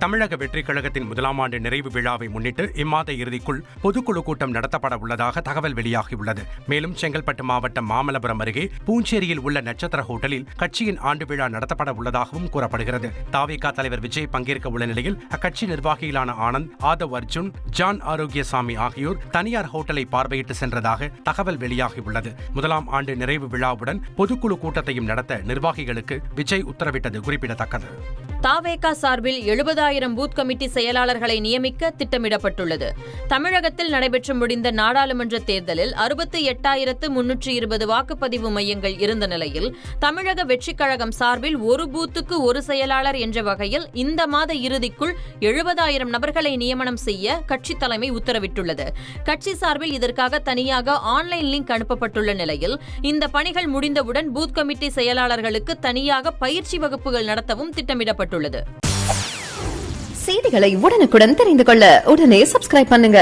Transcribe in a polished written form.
தமிழக வெற்றிக் கழகத்தின் முதலாம் ஆண்டு நிறைவு விழாவை முன்னிட்டு இம்மாத இறுதிக்குள் பொதுக்குழு கூட்டம் நடத்தப்பட உள்ளதாக தகவல் வெளியாகியுள்ளது. மேலும் செங்கல்பட்டு மாவட்டம் மாமல்லபுரம் அருகே பூஞ்சேரியில் உள்ள நட்சத்திர ஹோட்டலில் கட்சியின் ஆண்டு விழா நடத்தப்பட உள்ளதாகவும் கூறப்படுகிறது. தாவேகா தலைவர் விஜய் பங்கேற்க உள்ள நிலையில் அக்கட்சி நிர்வாகிகளான ஆனந்த், ஆதவ் அர்ஜுன், ஜான் ஆரோக்கியசாமி ஆகியோர் தனியார் ஹோட்டலை பார்வையிட்டு சென்றதாக தகவல் வெளியாகியுள்ளது. முதலாம் ஆண்டு நிறைவு விழாவுடன் பொதுக்குழு கூட்டத்தையும் நடத்த நிர்வாகிகளுக்கு விஜய் உத்தரவிட்டது குறிப்பிடத்தக்கது. தாவேகா சார்பில் 70,000 பூத் கமிட்டி செயலாளர்களை நியமிக்க திட்டமிடப்பட்டுள்ளது. தமிழகத்தில் நடைபெற்று முடிந்த நாடாளுமன்ற தேர்தலில் 68,320 வாக்குப்பதிவு மையங்கள் இருந்த நிலையில் தமிழக வெற்றிக் கழகம் சார்பில் ஒரு பூத்துக்கு ஒரு செயலாளர் என்ற வகையில் இந்த மாத இறுதிக்குள் 70,000 நபர்களை நியமனம் செய்ய கட்சி தலைமை உத்தரவிட்டுள்ளது. கட்சி சார்பில் இதற்காக தனியாக ஆன்லைன் லிங்க் அனுப்பப்பட்டுள்ள நிலையில் இந்த பணிகள் முடிந்தவுடன் பூத் கமிட்டி செயலாளர்களுக்கு தனியாக பயிற்சி வகுப்புகள் நடத்தவும் திட்டமிடப்பட்டுள்ளது. செய்திகளை உடனுக்குடன் தெரிந்து கொள்ள உடனே சப்ஸ்கிரைப் பண்ணுங்க.